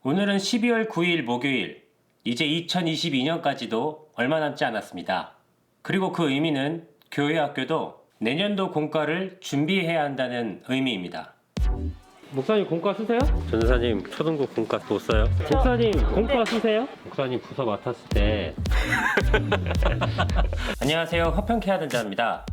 오늘은 12월 9일 목요일, 이제 2022년까지도 얼마 남지 않았습니다. 그리고 그 의미는 교회 학교도 내년도 공과를 준비해야 한다는 의미입니다. 목사님 공과 쓰세요? 전사님 초등부 공과 못 써요? 목사님 공과 쓰세요? 목사님 부서 맡았을 때 안녕하세요, 허평케 하든자입니다.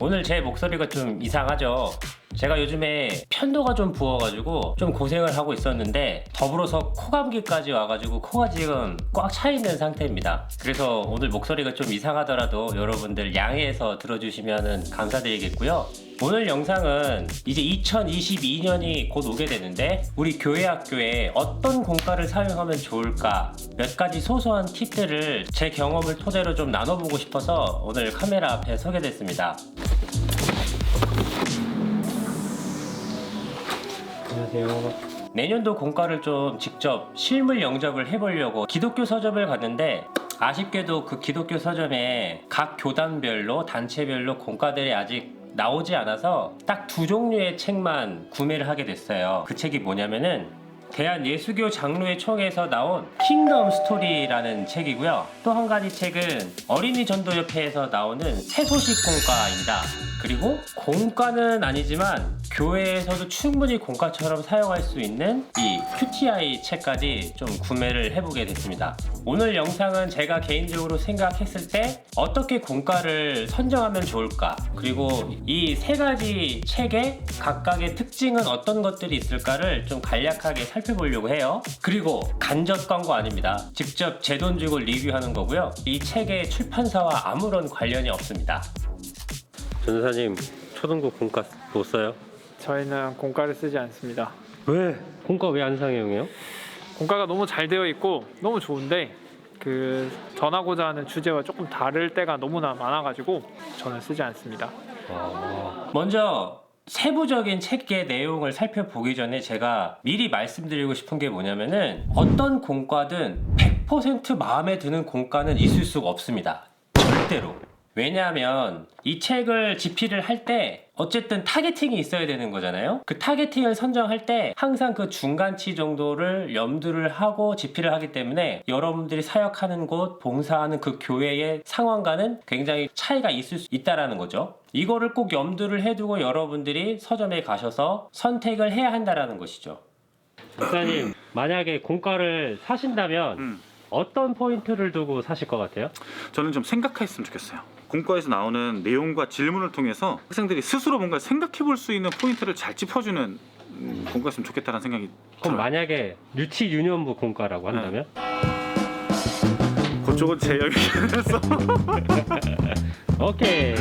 오늘 제 목소리가 좀 이상하죠? 제가 요즘에 편도가 좀 부어가지고 좀 고생을 하고 있었는데 더불어서 코감기까지 와가지고 코가 지금 꽉 차 있는 상태입니다. 그래서 오늘 목소리가 좀 이상하더라도 여러분들 양해해서 들어주시면 감사드리겠고요. 오늘 영상은 이제 2022년이 곧 오게 되는데 우리 교회 학교에 어떤 공과를 사용하면 좋을까, 몇 가지 소소한 팁들을 제 경험을 토대로 좀 나눠보고 싶어서 오늘 카메라 앞에 서게 됐습니다. 안녕하세요. 내년도 공과를 좀 직접 실물 영접을 해보려고 기독교 서점을 갔는데 아쉽게도 그 기독교 서점에 각 교단별로 단체별로 공과들이 아직 나오지 않아서 딱 두 종류의 책만 구매를 하게 됐어요. 그 책이 뭐냐면은 대한예수교 장로회 총회에서 나온 킹덤 스토리라는 책이고요. 또 한 가지 책은 어린이 전도협회에서 나오는 새소식 공과입니다. 그리고 공과는 아니지만 교회에서도 충분히 공과처럼 사용할 수 있는 이 QTI 책까지 좀 구매를 해보게 됐습니다. 오늘 영상은 제가 개인적으로 생각했을 때 어떻게 공과를 선정하면 좋을까, 그리고 이 세 가지 책의 각각의 특징은 어떤 것들이 있을까를 좀 간략하게 살펴보려고 해요. 그리고 간접 광고 아닙니다. 직접 제 돈 주고 리뷰하는 거고요. 이 책의 출판사와 아무런 관련이 없습니다. 전사님 초등부 공과 못 써요? 저희는 공과를 쓰지 않습니다. 왜? 공과 왜 안 사용해요? 공과가 너무 잘 되어 있고 너무 좋은데 그 전하고자 하는 주제와 조금 다를 때가 너무나 많아가지고 저는 쓰지 않습니다. 먼저 세부적인 책의 내용을 살펴보기 전에 제가 미리 말씀드리고 싶은 게 뭐냐면은 어떤 공과든 100% 마음에 드는 공과는 있을 수가 없습니다. 절대로. 왜냐하면 이 책을 집필을 할 때 어쨌든 타겟팅이 있어야 되는 거잖아요. 그 타겟팅을 선정할 때 항상 그 중간치 정도를 염두를 하고 집필을 하기 때문에 여러분들이 사역하는 곳, 봉사하는 그 교회의 상황과는 굉장히 차이가 있을 수 있다라는 거죠. 이거를 꼭 염두를 해두고 여러분들이 서점에 가셔서 선택을 해야 한다라는 것이죠. 목사님, 만약에 공과를 사신다면 어떤 포인트를 두고 사실 것 같아요? 저는 좀 생각했으면 좋겠어요. 공과에서 나오는 내용과 질문을 통해서 학생들이 스스로 뭔가 생각해 볼 수 있는 포인트를 잘 짚어주는 공과였으면 좋겠다는 생각이 그럼 들어요. 만약에 유치 유년부 공과라고 한다면? 그쪽은 제 영역에서 오케이.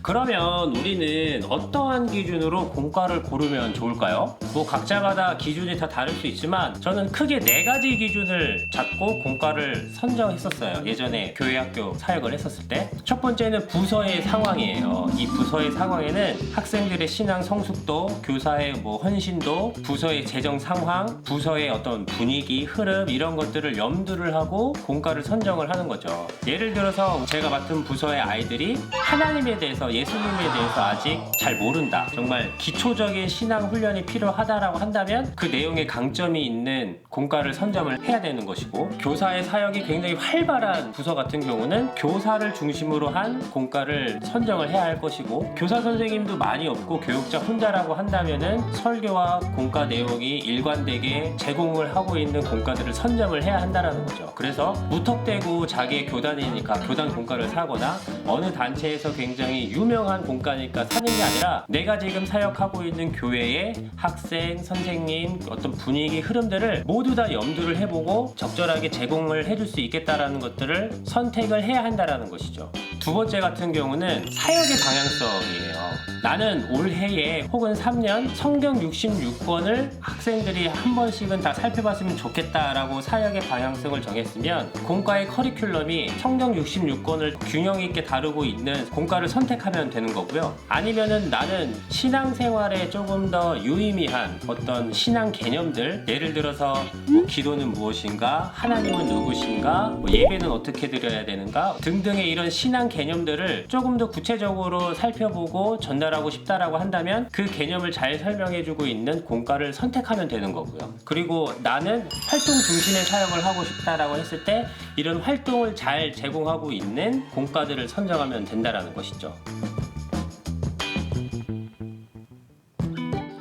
그러면 우리는 어떠한 기준으로 공과를 고르면 좋을까요? 뭐 각자마다 기준이 다 다를 수 있지만 저는 크게 4가지 기준을 잡고 공과를 선정했었어요. 예전에 교회 학교 사역을 했었을 때. 첫 번째는 부서의 상황이에요. 이 부서의 상황에는 학생들의 신앙 성숙도, 교사의 뭐 헌신도, 부서의 재정 상황, 부서의 어떤 분위기, 흐름 이런 것들을 염두를 하고 공과를 선정을 하는 거죠. 예를 들어서 제가 맡은 부서의 아이들이 하나님에 대해서, 예수님에 대해서 아직 잘 모른다, 정말 기초적인 신앙 훈련이 필요하다라고 한다면 그 내용에 강점이 있는 공과를 선점을 해야 되는 것이고, 교사의 사역이 굉장히 활발한 부서 같은 경우는 교사를 중심으로 한 공과를 선정을 해야 할 것이고, 교사 선생님도 많이 없고 교육자 혼자라고 한다면은 설교와 공과 내용이 일관되게 제공을 하고 있는 공과들을 선점을 해야 한다는 거죠. 그래서 무턱대고 자기의 교단이니까 교단 공과를 사거나 어느 단체에서 굉장히 유명한 공과니까 사는 게 아니라 내가 지금 사역하고 있는 교회의 학생, 선생님, 어떤 분위기, 흐름들을 모두 다 염두를 해보고 적절하게 제공을 해줄 수 있겠다라는 것들을 선택을 해야 한다라는 것이죠. 두 번째 같은 경우는 사역의 방향성이에요. 나는 올해에 혹은 3년 성경 66권을 학생들이 한 번씩은 다 살펴봤으면 좋겠다라고 사역의 방향성을 정했으면 공과의 커리큘럼이 성경 66권을 균형 있게 다루고 있는 공과를 선택하면 되는 거고요. 아니면은 나는 신앙생활에 조금 더 유의미한 어떤 신앙 개념들, 예를 들어서 뭐 기도는 무엇인가, 하나님은 누구신가, 뭐 예배는 어떻게 드려야 되는가 등등의 이런 신앙 개념들을 조금 더 구체적으로 살펴보고 전달하는 전달하고 싶다라고 한다면 그 개념을 잘 설명해주고 있는 공과를 선택하면 되는 거고요. 그리고 나는 활동 중심의 사역을 하고 싶다라고 했을 때 이런 활동을 잘 제공하고 있는 공과들을 선정하면 된다라는 것이죠.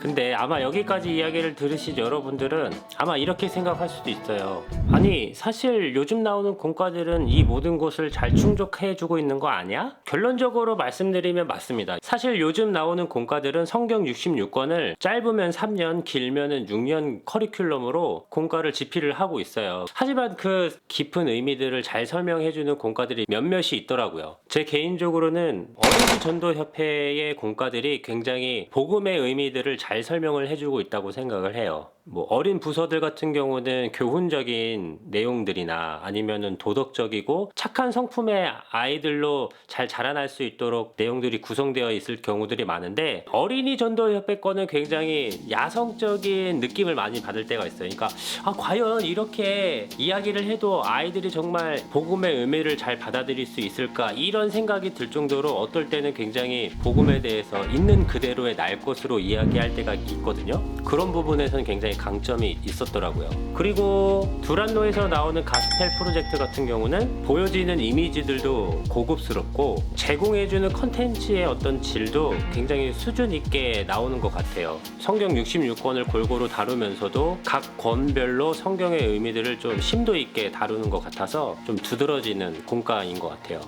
근데 아마 여기까지 이야기를 들으신 여러분들은 아마 이렇게 생각할 수도 있어요. 아니 사실 요즘 나오는 공과들은 이 모든 것을 잘 충족해주고 있는 거 아니야? 결론적으로 말씀드리면 맞습니다. 사실 요즘 나오는 공과들은 성경 66권을 짧으면 3년 길면은 6년 커리큘럼으로 공과를 집필을 하고 있어요. 하지만 그 깊은 의미들을 잘 설명해주는 공과들이 몇몇이 있더라고요. 제 개인적으로는 어린이 전도협회의 공과들이 굉장히 복음의 의미들을 잘 설명을 해주고 있다고 생각을 해요. 뭐 어린 부서들 같은 경우는 교훈적인 내용들이나 아니면은 도덕적이고 착한 성품의 아이들로 잘 자라날 수 있도록 내용들이 구성되어 있을 경우들이 많은데 어린이 전도협회 거는 굉장히 야성적인 느낌을 많이 받을 때가 있어요. 그러니까 과연 이렇게 이야기를 해도 아이들이 정말 복음의 의미를 잘 받아들일 수 있을까 이런 생각이 들 정도로 어떨 때는 굉장히 복음에 대해서 있는 그대로의 날 것으로 이야기할 때가 있거든요. 그런 부분에서는 굉장히 강점이 있었더라고요. 그리고 두란노에서 나오는 가스펠 프로젝트 같은 경우는 보여지는 이미지들도 고급스럽고 제공해주는 컨텐츠의 어떤 질도 굉장히 수준 있게 나오는 것 같아요. 성경 66권을 골고루 다루면서도 각 권별로 성경의 의미들을 좀 심도 있게 다루는 것 같아서 좀 두드러지는 공과인 것 같아요.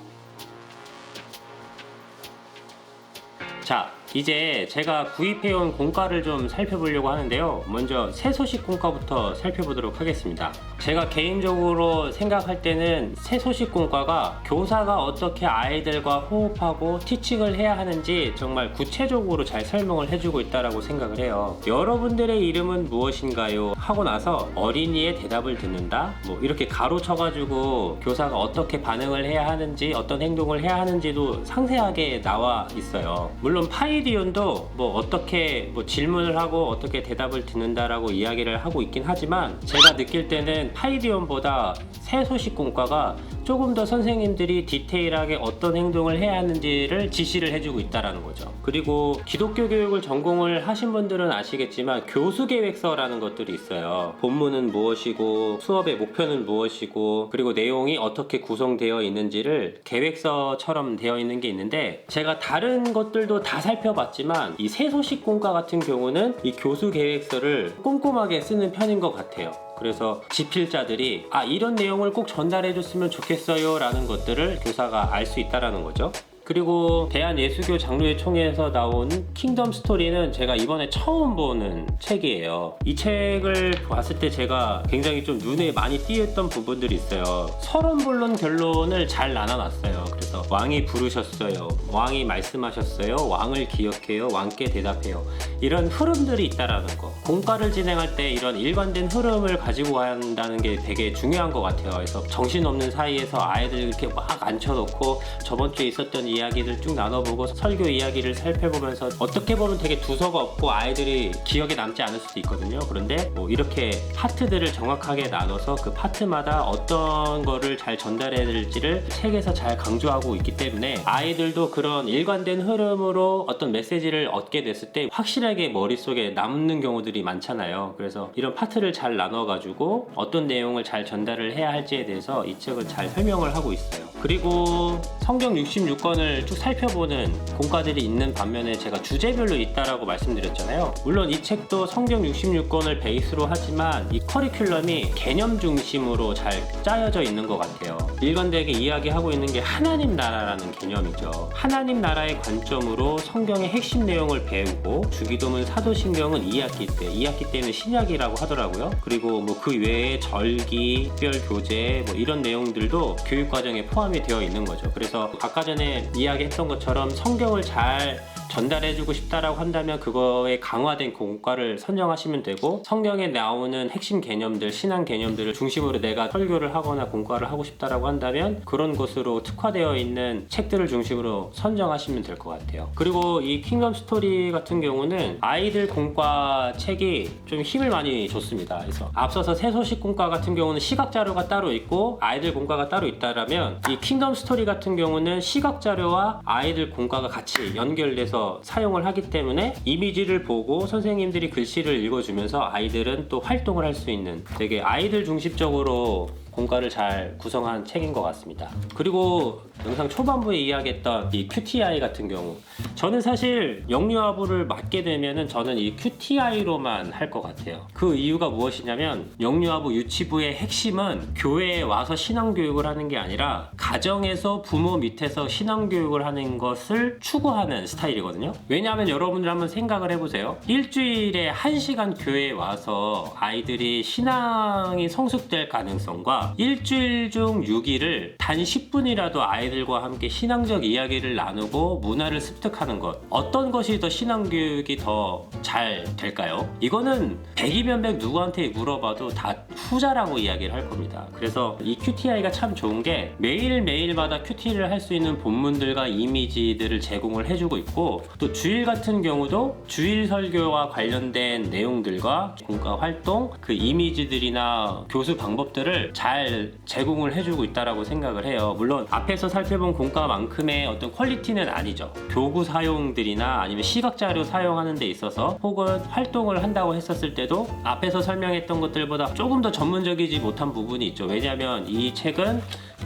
자, 이제 제가 구입해온 공과를 좀 살펴보려고 하는데요. 먼저 새소식 공과부터 살펴보도록 하겠습니다. 제가 개인적으로 생각할 때는 새소식 공과가 교사가 어떻게 아이들과 호흡하고 티칭을 해야 하는지 정말 구체적으로 잘 설명을 해주고 있다고 생각을 해요. 여러분들의 이름은 무엇인가요? 하고 나서 어린이의 대답을 듣는다? 뭐 이렇게 가로쳐가지고 교사가 어떻게 반응을 해야 하는지 어떤 행동을 해야 하는지도 상세하게 나와 있어요. 물론 파이디온도 뭐 어떻게 뭐 질문을 하고 어떻게 대답을 듣는다라고 이야기를 하고 있긴 하지만 제가 느낄 때는 파이디온보다 새소식 공과가 조금 더 선생님들이 디테일하게 어떤 행동을 해야 하는지를 지시를 해주고 있다는 거죠. 그리고 기독교 교육을 전공을 하신 분들은 아시겠지만 교수 계획서라는 것들이 있어요. 본문은 무엇이고 수업의 목표는 무엇이고 그리고 내용이 어떻게 구성되어 있는지를 계획서처럼 되어 있는 게 있는데 제가 다른 것들도 다 살펴봤지만 이 새소식 공과 같은 경우는 이 교수 계획서를 꼼꼼하게 쓰는 편인 것 같아요. 그래서 지필자들이 이런 내용을 꼭 전달해 줬으면 좋겠어요 라는 것들을 교사가 알 수 있다는 거죠. 그리고 대한예수교 장로회 총회에서 나온 킹덤 스토리는 제가 이번에 처음 보는 책이에요. 이 책을 봤을 때 제가 굉장히 좀 눈에 많이 띄었던 부분들이 있어요. 서론본론 결론을 잘 나눠놨어요. 그래서 왕이 부르셨어요, 왕이 말씀하셨어요, 왕을 기억해요, 왕께 대답해요, 이런 흐름들이 있다라는 거. 공과를 진행할 때 이런 일관된 흐름을 가지고 간다는 게 되게 중요한 것 같아요. 그래서 정신없는 사이에서 아이들 이렇게 막 앉혀놓고 저번 주에 있었던 이야기들 쭉 나눠보고 설교 이야기를 살펴보면서 어떻게 보면 되게 두서가 없고 아이들이 기억에 남지 않을 수도 있거든요. 그런데 뭐 이렇게 파트들을 정확하게 나눠서 그 파트마다 어떤 거를 잘 전달해야 될지를 책에서 잘 강조하고 있기 때문에 아이들도 그런 일관된 흐름으로 어떤 메시지를 얻게 됐을 때 확실하게 머릿속에 남는 경우들이 많잖아요. 그래서 이런 파트를 잘 나눠가지고 어떤 내용을 잘 전달을 해야 할지에 대해서 이 책은 잘 설명을 하고 있어요. 그리고 성경 66권을 쭉 살펴보는 공과들이 있는 반면에 제가 주제별로 있다라고 말씀드렸잖아요. 물론 이 책도 성경 66권을 베이스로 하지만 이 커리큘럼이 개념 중심으로 잘 짜여져 있는 것 같아요. 일관되게 이야기하고 있는 게 하나님 나라라는 개념이죠. 하나님 나라의 관점으로 성경의 핵심 내용을 배우고 주기도문 사도신경은 2학기 때는 신약이라고 하더라고요. 그리고 뭐 그 외에 절기, 특별 교재 뭐 이런 내용들도 교육 과정에 포함이 되어 있는 거죠. 그래서 아까 전에 이야기했던 것처럼 성경을 잘 전달해주고 싶다라고 한다면 그거에 강화된 공과를 선정하시면 되고, 성경에 나오는 핵심 개념들, 신앙 개념들을 중심으로 내가 설교를 하거나 공과를 하고 싶다라고 한다면 그런 것으로 특화되어 있는 책들을 중심으로 선정하시면 될 것 같아요. 그리고 이 킹덤 스토리 같은 경우는 아이들 공과 책이 좀 힘을 많이 줬습니다. 그래서 앞서서 새소식 공과 같은 경우는 시각 자료가 따로 있고 아이들 공과가 따로 있다라면 이 킹덤 스토리 같은 경우는 시각 자료와 아이들 공과가 같이 연결돼서 통해서 사용을 하기 때문에 이미지를 보고 선생님들이 글씨를 읽어주면서 아이들은 또 활동을 할 수 있는 되게 아이들 중심적으로 공과를 잘 구성한 책인 것 같습니다. 그리고 영상 초반부에 이야기했던 이 QTI 같은 경우, 저는 사실 영유아부를 맡게 되면은 저는 이 QTI로만 할 것 같아요. 그 이유가 무엇이냐면 영유아부 유치부의 핵심은 교회에 와서 신앙교육을 하는 게 아니라 가정에서 부모 밑에서 신앙교육을 하는 것을 추구하는 스타일이거든요. 왜냐하면 여러분들 한번 생각을 해보세요. 일주일에 1시간 교회에 와서 아이들이 신앙이 성숙될 가능성과 일주일 중 6일을 단 10분이라도 아이들과 함께 신앙적 이야기를 나누고 문화를 습득하는 것, 어떤 것이 더 신앙교육이 더 잘 될까요? 이거는 100이면 100 누구한테 물어봐도 다 후자라고 이야기를 할 겁니다. 그래서 이 QTI가 참 좋은 게 매일매일마다 QT를 할 수 있는 본문들과 이미지들을 제공을 해주고 있고, 또 주일 같은 경우도 주일 설교와 관련된 내용들과 공과 활동, 그 이미지들이나 교수 방법들을 잘 제공을 해주고 있다라고 생각을 해요. 물론 앞에서 살펴본 공과만큼의 어떤 퀄리티는 아니죠. 교구 사용들이나 아니면 시각자료 사용하는 데 있어서 혹은 활동을 한다고 했었을 때도 앞에서 설명했던 것들보다 조금 더 전문적이지 못한 부분이 있죠. 왜냐하면 이 책은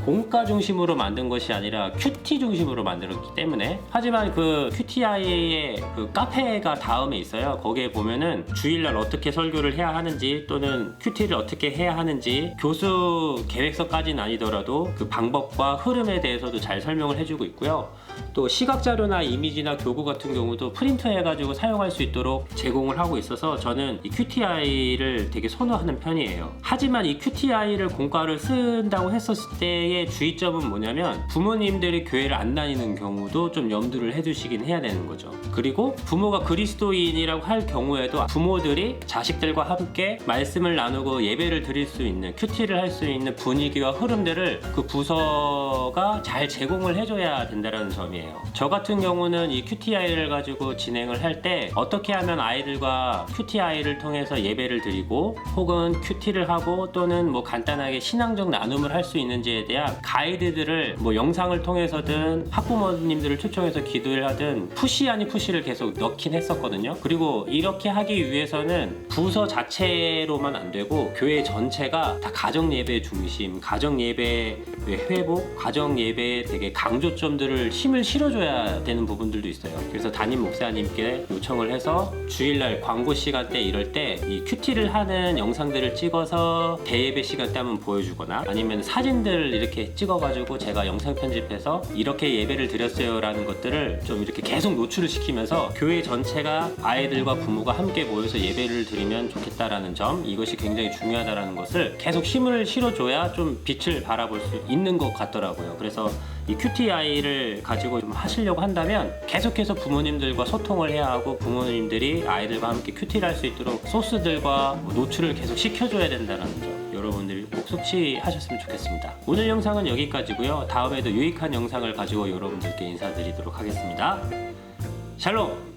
공과 중심으로 만든 것이 아니라 QT 중심으로 만들었기 때문에. 하지만 그 QTI의 그 카페가 다음에 있어요. 거기에 보면은 주일날 어떻게 설교를 해야 하는지, 또는 QT를 어떻게 해야 하는지, 교수 계획서까지는 아니더라도 그 방법과 흐름에 대해서도 잘 설명을 해주고 있고요. 또 시각자료나 이미지나 교구 같은 경우도 프린트해가지고 사용할 수 있도록 제공을 하고 있어서 저는 이 QTI를 되게 선호하는 편이에요. 하지만 이 QTI를 공과를 쓴다고 했었을 때의 주의점은 뭐냐면, 부모님들이 교회를 안 다니는 경우도 좀 염두를 해두시긴 해야 되는 거죠. 그리고 부모가 그리스도인이라고 할 경우에도 부모들이 자식들과 함께 말씀을 나누고 예배를 드릴 수 있는, QT를 할 수 있는 분위기와 흐름들을 그 부서가 잘 제공을 해줘야 된다는 점이에요. 저 같은 경우는 이 QTI를 가지고 진행을 할 때 어떻게 하면 아이들과 QTI를 통해서 예배를 드리고 혹은 QT를 하고 또는 뭐 간단하게 신앙적 나눔을 할 수 있는지에 대한 가이드들을 뭐 영상을 통해서든 학부모님들을 초청해서 기도를 하든 푸시 아닌 푸시를 계속 넣긴 했었거든요. 그리고 이렇게 하기 위해서는 부서 자체로만 안 되고 교회 전체가 다 가정 예배 중심, 가정 예배 회복, 가정 예배에 되게 강조점들을 힘을 실어줘야 되는 부분들도 있어요. 그래서 담임 목사님께 요청을 해서 주일날 광고 시간대 이럴 때 이 QT를 하는 영상들을 찍어서 대예배 시간대 한번 보여주거나, 아니면 사진들을 이렇게 찍어가지고 제가 영상 편집해서 이렇게 예배를 드렸어요 라는 것들을 좀 이렇게 계속 노출을 시키면서 교회 전체가 아이들과 부모가 함께 모여서 예배를 드리면 좋겠다라는 점, 이것이 굉장히 중요하다는 것을 계속 힘을 실어줘야 좀 빛을 바라볼 수 있는 것 같더라고요. 그래서 이 QTI를 가지고 좀 하시려고 한다면 계속해서 부모님들과 소통을 해야 하고, 부모님들이 아이들과 함께 QT를 할 수 있도록 소스들과 노출을 계속 시켜줘야 된다는 점, 여러분들이 꼭 숙지하셨으면 좋겠습니다. 오늘 영상은 여기까지고요. 다음에도 유익한 영상을 가지고 여러분들께 인사드리도록 하겠습니다. 샬롬!